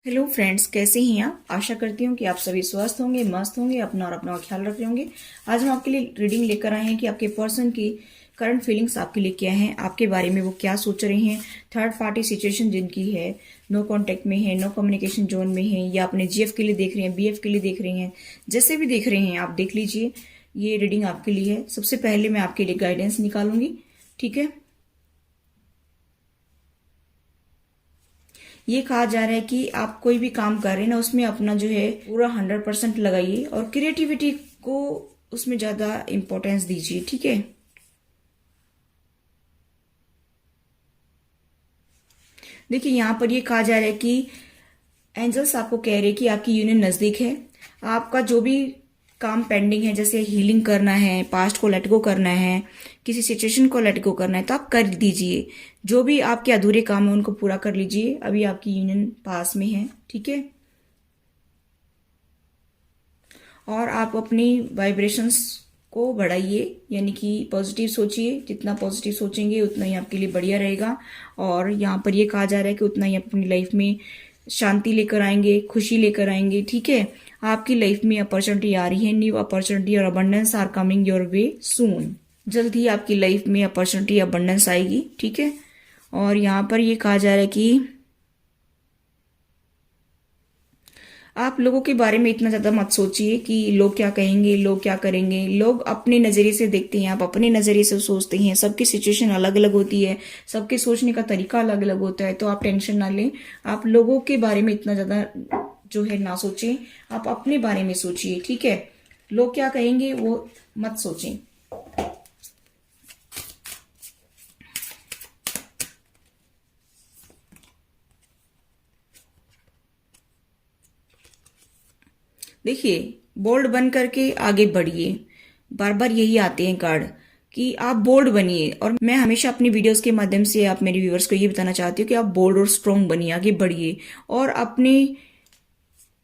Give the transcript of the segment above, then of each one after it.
Hello friends, कैसे हैं आप। आशा करती हूँ कि आप सभी स्वस्थ होंगे, मस्त होंगे, अपना और अपना ख्याल रख रहे होंगे। आज हम आपके लिए रीडिंग लेकर आए हैं कि आपके पर्सन की करंट फीलिंग्स आपके लिए क्या हैं, आपके बारे में वो क्या सोच रहे हैं। थर्ड पार्टी सिचुएशन जिनकी है, नो कांटेक्ट में है, नो कम्युनिकेशन जोन में है, या अपने जीएफ के लिए देख रहे हैं, बीएफ के लिए देख रहे हैं, जैसे भी देख रहे हैं आप देख लीजिए। ये रीडिंग आपके लिए है। सबसे पहले मैं आपके लिए गाइडेंस निकालूंगी, ठीक है। ये कहा जा रहा है कि आप कोई भी काम कर रहे हैं ना, उसमें अपना जो है पूरा 100% लगाइए और क्रिएटिविटी को उसमें ज्यादा इंपॉर्टेंस दीजिए, ठीक है। देखिए यहाँ पर ये कहा जा रहा है कि एंजल्स आपको कह रहे हैं कि आपकी यूनियन नजदीक है। आपका जो भी काम पेंडिंग है, जैसे हीलिंग करना है, पास्ट को लेट गो करना है, किसी सिचुएशन को लेट गो करना है, तो आप कर दीजिए। जो भी आपके अधूरे काम है उनको पूरा कर लीजिए। अभी आपकी यूनियन पास में है, ठीक है। और आप अपनी वाइब्रेशंस को बढ़ाइए, यानी कि पॉजिटिव सोचिए। जितना पॉजिटिव सोचेंगे उतना ही आपके लिए बढ़िया रहेगा। और यहाँ पर ये कहा जा रहा है कि उतना ही अपनी लाइफ में शांति लेकर आएंगे, खुशी लेकर आएंगे, ठीक है। आपकी लाइफ में अपॉर्चुनिटी आ रही है, न्यू अपॉर्चुनिटी और abundance are coming your way soon. जल्द ही आपकी लाइफ में अपॉर्चुनिटी अबंडेंस आएगी, ठीक है। और यहाँ पर ये कहा जा रहा है कि आप लोगों के बारे में इतना ज्यादा मत सोचिए कि लोग क्या कहेंगे, लोग क्या करेंगे। लोग अपने नजरिए से देखते हैं, आप अपने नजरिए से सोचते हैं। सबकी सिचुएशन अलग अलग होती है, सबके सोचने का तरीका अलग अलग होता है, तो आप टेंशन ना लें। आप लोगों के बारे में इतना ज्यादा जो है ना सोचें, आप अपने बारे में सोचिए, ठीक है। लोग क्या कहेंगे वो मत सोचें। देखिए, बोल्ड बन करके आगे बढ़िए। बार बार यही आते हैं कार्ड कि आप बोल्ड बनिए। और मैं हमेशा अपनी वीडियोस के माध्यम से आप मेरे व्यूअर्स को ये बताना चाहती हूँ कि आप बोल्ड और स्ट्रॉन्ग बनिए, आगे बढ़िए। और अपने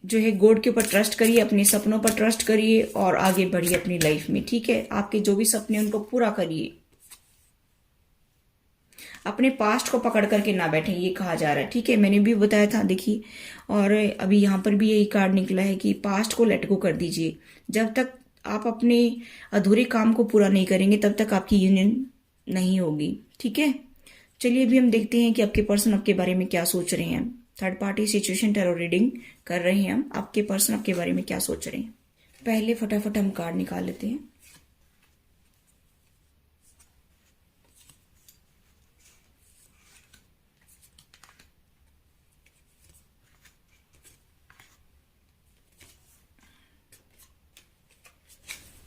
जो है गॉड के ऊपर ट्रस्ट करिए, अपने सपनों पर ट्रस्ट करिए और आगे बढ़िए अपनी लाइफ में, ठीक है। आपके जो भी सपने उनको पूरा करिए। अपने पास्ट को पकड़ करके ना बैठे, ये कहा जा रहा है, ठीक है। मैंने भी बताया था, देखिए। और अभी यहाँ पर भी यही कार्ड निकला है कि पास्ट को लेट गो कर दीजिए। जब तक आप अपने अधूरे काम को पूरा नहीं करेंगे तब तक आपकी यूनियन नहीं होगी, ठीक है। चलिए अभी हम देखते हैं कि आपके पर्सन आपके बारे में क्या सोच रहे हैं। Third party situation tarot reading कर रहे हैं हम। आपके पर्सन आपके बारे में क्या सोच रहे हैं, पहले फटाफट हम कार्ड निकाल लेते हैं।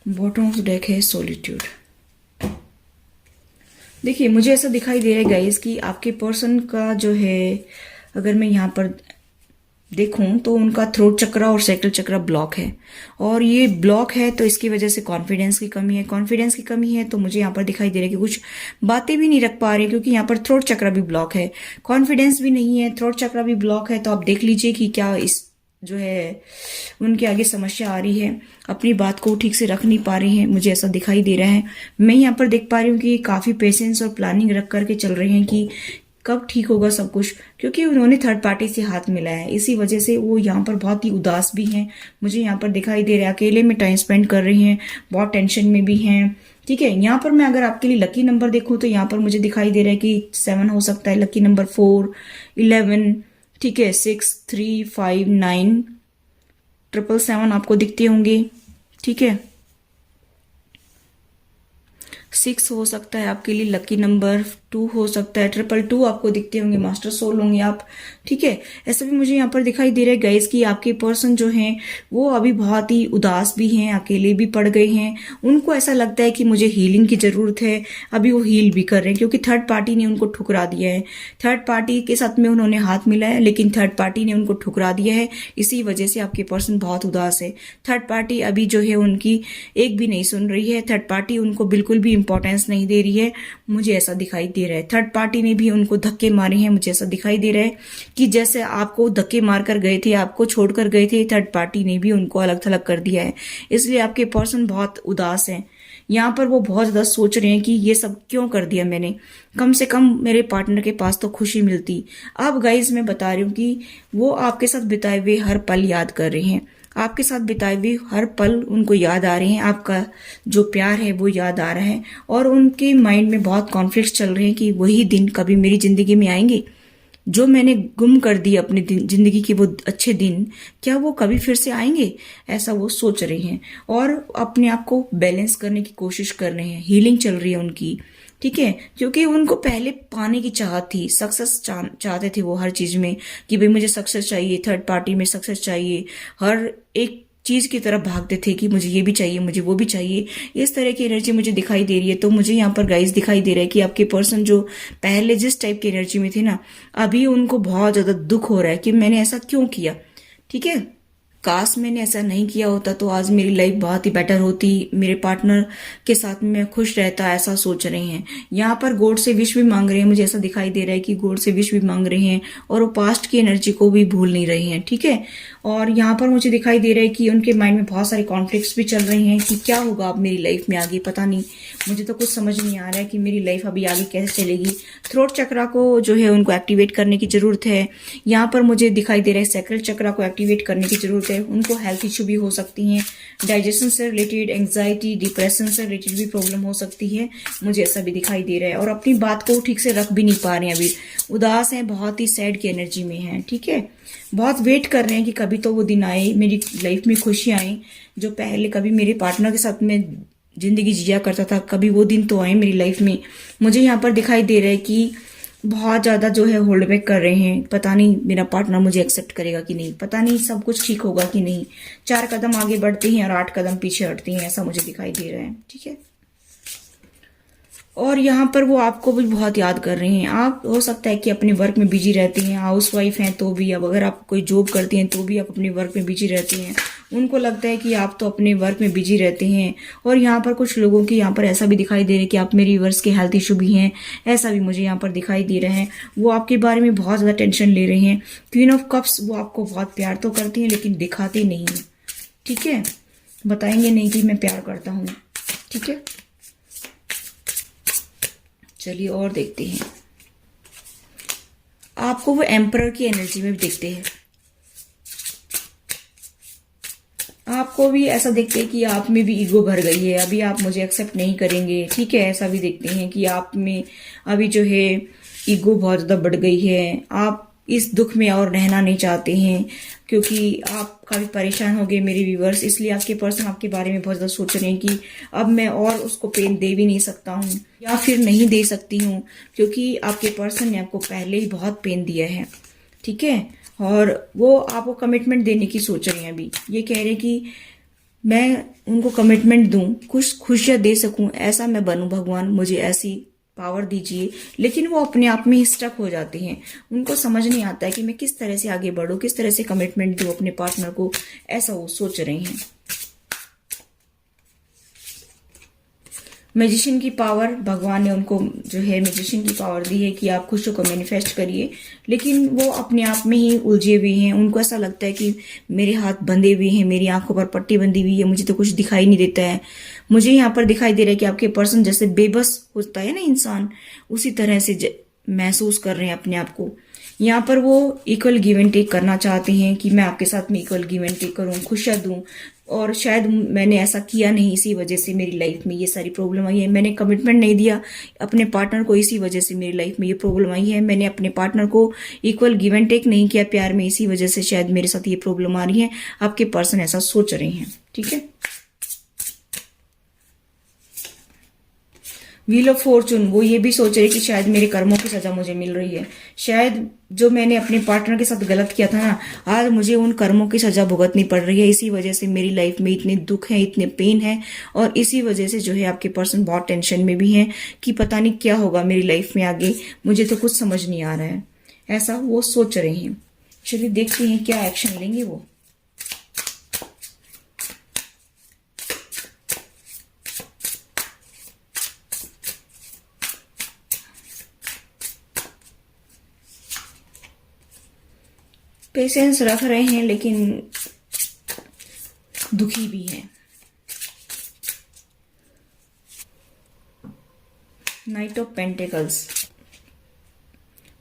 बॉटम ऑफ डेक है सॉलिट्यूड। देखिए मुझे ऐसा दिखाई दे रहा है गाइस कि आपके पर्सन का जो है, अगर मैं यहाँ पर देखूं तो उनका थ्रोट चक्रा और सैक्रल चक्रा ब्लॉक है। और ये ब्लॉक है तो इसकी वजह से कॉन्फिडेंस की कमी है। कॉन्फिडेंस की कमी है तो मुझे यहाँ पर दिखाई दे रहा है कि कुछ बातें भी नहीं रख पा रहे, क्योंकि यहाँ पर थ्रोट चक्रा भी ब्लॉक है, कॉन्फिडेंस भी नहीं है, थ्रोट चक्रा भी ब्लॉक है। तो आप देख लीजिए कि क्या इस जो है उनके आगे समस्या आ रही है, अपनी बात को ठीक से रख नहीं पा रही हैं, मुझे ऐसा दिखाई दे रहा है। मैं यहाँ पर देख पा रही हूँ कि काफी पेशेंस और प्लानिंग रख करके चल रहे हैं कि कब ठीक होगा सब कुछ, क्योंकि उन्होंने थर्ड पार्टी से हाथ मिलाया है। इसी वजह से वो यहाँ पर बहुत ही उदास भी हैं, मुझे यहाँ पर दिखाई दे रहा है। अकेले में टाइम स्पेंड कर रही हैं, बहुत टेंशन में भी हैं, ठीक है। यहाँ पर मैं अगर आपके लिए लकी नंबर देखूं तो यहाँ पर मुझे दिखाई दे रहा है कि 7 हो सकता है, लकी नंबर 4, 11, ठीक है, 6, 3, 5, 9, 777 आपको दिखते होंगे, ठीक है। 6 हो सकता है आपके लिए लकी नंबर, 2 हो सकता है, 222 आपको दिखते होंगे, मास्टर सोल होंगे आप, ठीक है। ऐसा भी मुझे यहाँ पर दिखाई दे रहा है गाइस कि आपके पर्सन जो हैं वो अभी बहुत ही उदास भी हैं, अकेले भी पड़ गए हैं। उनको ऐसा लगता है कि मुझे हीलिंग की जरूरत है। अभी वो हील भी कर रहे हैं क्योंकि थर्ड पार्टी ने उनको ठुकरा दिया है। थर्ड पार्टी के साथ में उन्होंने हाथ मिलाया लेकिन थर्ड पार्टी ने उनको ठुकरा दिया है। इसी वजह से आपके पर्सन बहुत उदास है। थर्ड पार्टी अभी जो है उनकी एक भी नहीं सुन रही है। थर्ड पार्टी उनको बिल्कुल भी इंपॉर्टेंस नहीं दे रही है, मुझे ऐसा दिखाई दे रहा है। थर्ड पार्टी ने भी उनको धक्के मारे हैं, मुझे ऐसा दिखाई दे रहा है कि जैसे आपको धक्के मार कर गए थे, आपको छोड़कर गए थे, थर्ड पार्टी ने भी उनको अलग थलग कर दिया है। इसलिए आपके पर्सन बहुत उदास हैं। यहाँ पर वो बहुत ज्यादा सोच रहे हैं कि ये सब क्यों कर दिया मैंने, कम से कम मेरे पार्टनर के पास तो खुशी मिलती। अब गाइज मैं बता रही हूँ कि वो आपके साथ बिताए हुए हर पल याद कर रहे हैं, आपके साथ बिताए हुए हर पल उनको याद आ रहे हैं, आपका जो प्यार है वो याद आ रहा है, और उनके माइंड में बहुत कॉन्फ्लिक्ट चल रहे हैं कि वही दिन कभी मेरी जिंदगी में आएंगे जो मैंने गुम कर दिए अपनी जिंदगी के वो अच्छे दिन, क्या वो कभी फिर से आएंगे, ऐसा वो सोच रहे हैं। और अपने आप को बैलेंस करने की कोशिश कर रहे हैं, हीलिंग चल रही है उनकी, ठीक है, क्योंकि उनको पहले पाने की चाहत थी, सक्सेस चाहते थे वो हर चीज में, कि भाई मुझे सक्सेस चाहिए, थर्ड पार्टी में सक्सेस चाहिए, हर एक चीज की तरफ भागते थे कि मुझे ये भी चाहिए, मुझे वो भी चाहिए। इस तरह की एनर्जी मुझे दिखाई दे रही है। तो मुझे यहाँ पर गाइस दिखाई दे रहा है कि आपके पर्सन जो पहले जिस टाइप की एनर्जी में थे ना, अभी उनको बहुत ज्यादा दुख हो रहा है कि मैंने ऐसा क्यों किया। ठीक है, काश मैंने ऐसा नहीं किया होता तो आज मेरी लाइफ बहुत ही बेटर होती, मेरे पार्टनर के साथ मैं खुश रहता, ऐसा सोच रहे हैं। यहाँ पर गॉड से विश भी मांग रहे हैं, मुझे ऐसा दिखाई दे रहा है कि गॉड से विश भी मांग रहे हैं, और वो पास्ट की एनर्जी को भी भूल नहीं रहे हैं। ठीक है, और यहाँ पर मुझे दिखाई दे रहा है कि उनके माइंड में बहुत सारे कॉन्फ्लिक्ट्स भी चल रहे हैं कि क्या होगा अब मेरी लाइफ में आगे, पता नहीं, मुझे तो कुछ समझ नहीं आ रहा है कि मेरी लाइफ अभी आगे कैसे चलेगी। थ्रोट चक्रा को जो है उनको एक्टिवेट करने की जरूरत है। यहाँ पर मुझे दिखाई दे रहा है सैक्रल चक्रा को एक्टिवेट करने की जरूरत है। उनको हेल्थ इश्यू भी हो सकती हैं, डाइजेशन से रिलेटेड, एंग्जाइटी, डिप्रेशन से रिलेटेड भी प्रॉब्लम हो सकती है, मुझे ऐसा भी दिखाई दे रहा है। और अपनी बात को ठीक से रख भी नहीं पा रहे हैं, अभी उदास हैं, बहुत ही सैड की एनर्जी में हैं। ठीक है, बहुत वेट कर रहे हैं कि कभी तो वो दिन आए, मेरी लाइफ में खुशी आए, जो पहले कभी मेरे पार्टनर के साथ में जिंदगी जिया करता था, कभी वो दिन तो आए मेरी लाइफ में। मुझे यहाँ पर दिखाई दे रहा है कि बहुत ज्यादा जो है होल्ड बैक कर रहे हैं, पता नहीं मेरा पार्टनर मुझे एक्सेप्ट करेगा कि नहीं, पता नहीं सब कुछ ठीक होगा कि नहीं। 4 कदम आगे बढ़ते हैं और 8 कदम पीछे हटते हैं, ऐसा मुझे दिखाई दे रहा है। ठीक है, और यहाँ पर वो आपको भी बहुत याद कर रहे हैं। आप हो सकता है कि अपने वर्क में बिजी रहती हैं, हाउस वाइफ हैं तो भी, अब अगर आप कोई जॉब करती हैं तो भी आप अपने वर्क में बिजी रहती हैं। उनको लगता है कि आप तो अपने वर्क में बिजी रहते हैं। और यहाँ पर कुछ लोगों की यहाँ पर ऐसा भी दिखाई दे रहा है कि आप में रिवर्स के हेल्थ इशू भी हैं, ऐसा भी मुझे यहाँ पर दिखाई दे रहा है। वो आपके बारे में बहुत ज्यादा टेंशन ले रहे हैं। क्वीन ऑफ कप्स, वो आपको बहुत प्यार तो करती हैं लेकिन दिखाती नहीं है। ठीक है, बताएंगे नहीं कि मैं प्यार करता हूँ। ठीक है, चलिए और देखते हैं। आपको वो एम्परर की एनर्जी में भी देखते हैं, आपको भी ऐसा देखते हैं कि आप में भी ईगो भर गई है, अभी आप मुझे एक्सेप्ट नहीं करेंगे। ठीक है, ऐसा भी देखते हैं कि आप में अभी जो है ईगो बहुत ज्यादा बढ़ गई है, आप इस दुख में और रहना नहीं चाहते हैं, क्योंकि आप काफी परेशान हो गए मेरे व्यूवर्स। इसलिए आपके पर्सन आपके बारे में बहुत ज्यादा सोच रहे हैं कि अब मैं और उसको पेन दे भी नहीं सकता हूँ, या फिर नहीं दे सकती हूँ, क्योंकि आपके पर्सन ने आपको पहले ही बहुत पेन दिया है। ठीक है, और वो आपको कमिटमेंट देने की सोच रहे हैं। अभी ये कह रहे हैं कि मैं उनको कमिटमेंट दूं, कुछ खुशियां दे सकूं, ऐसा मैं बनूं, भगवान मुझे ऐसी पावर दीजिए। लेकिन वो अपने आप में ही स्टक हो जाते हैं, उनको समझ नहीं आता है कि मैं किस तरह से आगे बढ़ूं, किस तरह से कमिटमेंट दूं अपने पार्टनर को, ऐसा वो सोच रहे हैं। मैजिशियन की पावर, भगवान ने उनको जो है मैजिशियन की पावर दी है कि आप खुशियों को मैनिफेस्ट करिए, लेकिन वो अपने आप में ही उलझे हुए हैं। उनको ऐसा लगता है कि मेरे हाथ बंधे हुए हैं, मेरी आंखों पर पट्टी बंधी हुई है, मुझे तो कुछ दिखाई नहीं देता है। मुझे यहाँ पर दिखाई दे रहा है कि आपके पर्सन जैसे बेबस होता है ना इंसान, उसी तरह से महसूस कर रहे हैं अपने आप को। यहाँ पर वो इक्वल गिव एंड टेक करना चाहते हैं कि मैं आपके साथ में इक्वल गिव एंड टेक करूं, खुशियां दूं, और शायद मैंने ऐसा किया नहीं, इसी वजह से मेरी लाइफ में ये सारी प्रॉब्लम आई है। मैंने कमिटमेंट नहीं दिया अपने पार्टनर को, इसी वजह से मेरी लाइफ में ये प्रॉब्लम आई है। मैंने अपने पार्टनर को इक्वल गिव एंड टेक नहीं किया प्यार में, इसी वजह से शायद मेरे साथ ये प्रॉब्लम आ रही है। आपके पर्सन ऐसा सोच रहे हैं। ठीक है, व्हील ऑफ फॉर्चून, वो ये भी सोच रहे कि शायद मेरे कर्मों की सजा मुझे मिल रही है, शायद जो मैंने अपने पार्टनर के साथ गलत किया था ना, आज मुझे उन कर्मों की सजा भुगतनी पड़ रही है। इसी वजह से मेरी लाइफ में इतने दुख है, इतने पेन है, और इसी वजह से जो है आपके पर्सन बहुत टेंशन में भी हैं कि पता नहीं क्या होगा मेरी लाइफ में आगे, मुझे तो कुछ समझ नहीं आ रहा है, ऐसा वो सोच रहे हैं। चलिए देखते हैं क्या एक्शन लेंगे वो। पेशेंस रख रहे हैं लेकिन दुखी भी हैं। नाइट ऑफ पेंटिकल्स,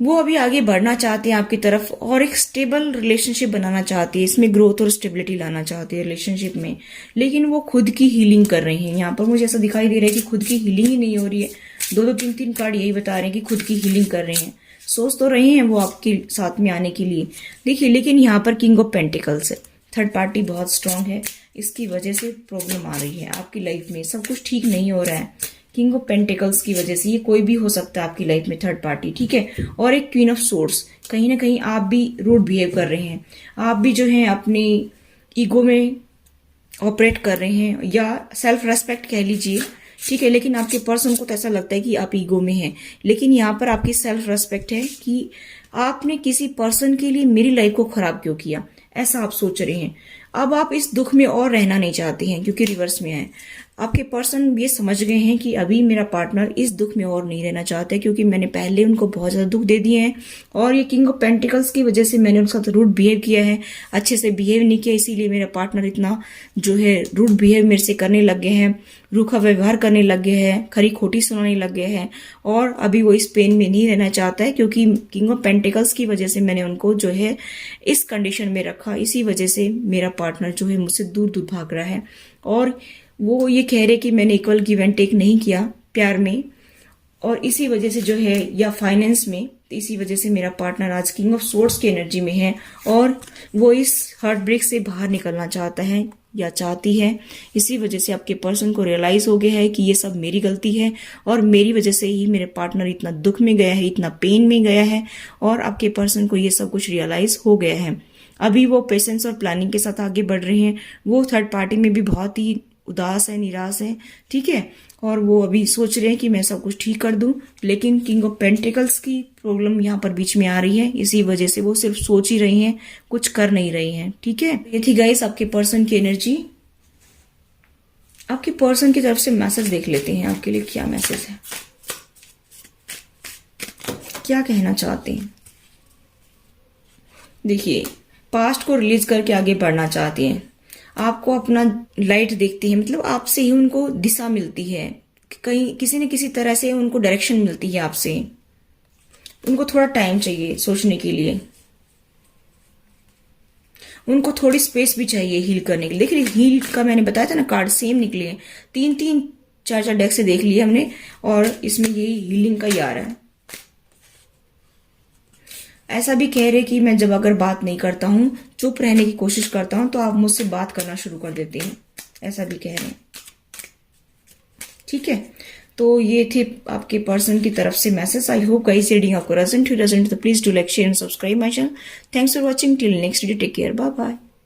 वो अभी आगे बढ़ना चाहते हैं आपकी तरफ और एक स्टेबल रिलेशनशिप बनाना चाहती है, इसमें ग्रोथ और स्टेबिलिटी लाना चाहती है रिलेशनशिप में, लेकिन वो खुद की हीलिंग कर रहे हैं। यहाँ पर मुझे ऐसा दिखाई दे रहा है कि खुद की हीलिंग ही नहीं हो रही है। दो दो तीन तीन कार्ड यही बता रहे हैं कि खुद की हीलिंग कर रहे हैं, सोच तो रहे हैं वो आपके साथ में आने के लिए, देखिए, लेकिन यहाँ पर किंग ऑफ पेंटिकल्स है, थर्ड पार्टी बहुत स्ट्रांग है, इसकी वजह से प्रॉब्लम आ रही है आपकी लाइफ में, सब कुछ ठीक नहीं हो रहा है किंग ऑफ पेंटिकल्स की वजह से। ये कोई भी हो सकता है आपकी लाइफ में, थर्ड पार्टी, ठीक है। और एक क्वीन ऑफ सोर्ड्स, कहीं ना कहीं आप भी रूड बिहेव कर रहे हैं, आप भी जो है अपनी ईगो में ऑपरेट कर रहे हैं, या सेल्फ रेस्पेक्ट कह लीजिए, ठीक है। लेकिन आपके पर्सन को तो ऐसा लगता है कि आप ईगो में हैं, लेकिन यहाँ पर आपकी सेल्फ रेस्पेक्ट है कि आपने किसी पर्सन के लिए मेरी लाइफ को खराब क्यों किया, ऐसा आप सोच रहे हैं। अब आप इस दुख में और रहना नहीं चाहते हैं क्योंकि रिवर्स में है। आपके पर्सन ये समझ गए हैं कि अभी मेरा पार्टनर इस दुख में और नहीं रहना चाहता है, क्योंकि मैंने पहले उनको बहुत ज्यादा दुख दे दिए हैं, और ये किंग ऑफ पेंटिकल्स की वजह से मैंने उनके साथ रूड बिहेव किया है, अच्छे से बिहेव नहीं किया, इसीलिए मेरा पार्टनर इतना जो है रूड बिहेव मेरे से करने लग गए हैं, रूखा व्यवहार करने लग गए हैं, खरी खोटी सुनाने लग गए हैं, और अभी वो इस पेन में नहीं रहना चाहता है, क्योंकि किंग ऑफ पेंटिकल्स की वजह से मैंने उनको जो है इस कंडीशन में रखा। इसी वजह से मेरा पार्टनर जो है मुझसे दूर दूर भाग रहा है, और वो ये कह रहे कि मैंने इक्वल गिव एंड टेक नहीं किया प्यार में, और इसी वजह से जो है, या फाइनेंस में, इसी वजह से मेरा पार्टनर आज किंग ऑफ सोर्ड्स की एनर्जी में है, और वो इस हार्ट ब्रेक से बाहर निकलना चाहता है या चाहती है। इसी वजह से आपके पर्सन को रियलाइज हो गया है कि ये सब मेरी गलती है, और मेरी वजह से ही मेरे पार्टनर इतना दुख में गया है, इतना पेन में गया है, और आपके पर्सन को ये सब कुछ रियलाइज हो गया है। अभी वो पेशेंस और प्लानिंग के साथ आगे बढ़ रहे हैं। वो थर्ड पार्टी में भी बहुत ही उदास है, निराश है, ठीक है, और वो अभी सोच रहे हैं कि मैं सब कुछ ठीक कर दूं, लेकिन किंग ऑफ पेंटिकल्स की प्रॉब्लम यहाँ पर बीच में आ रही है, इसी वजह से वो सिर्फ सोच ही रही हैं, कुछ कर नहीं रही हैं, ठीक है। ये थी गाइस आपके पर्सन की एनर्जी। आपके पर्सन की तरफ से मैसेज देख लेते हैं, आपके लिए क्या मैसेज है, क्या कहना चाहते हैं। देखिए, पास्ट को रिलीज करके आगे बढ़ना चाहते हैं, आपको अपना लाइट देखते हैं, मतलब आपसे ही उनको दिशा मिलती है, कहीं किसी न किसी तरह से उनको डायरेक्शन मिलती है आपसे, उनको थोड़ा टाइम चाहिए सोचने के लिए, उनको थोड़ी स्पेस भी चाहिए हील करने के लिए। देखिए, हील का मैंने बताया था ना, कार्ड सेम निकले हैं, 3-3 4-4 डेक से देख लिए हमने, और इसमें यही हीलिंग का ही आ रहा है। ऐसा भी कह रहे कि मैं जब अगर बात नहीं करता हूं, चुप रहने की कोशिश करता हूं, तो आप मुझसे बात करना शुरू कर देते हैं, ऐसा भी कह रहे हैं, ठीक है। तो ये थे आपके पर्सन की तरफ से message. I hope guys reading आपको रेजोनेट तो please do like share and subscribe my channel. Thanks for watching, till next video, take care, bye bye.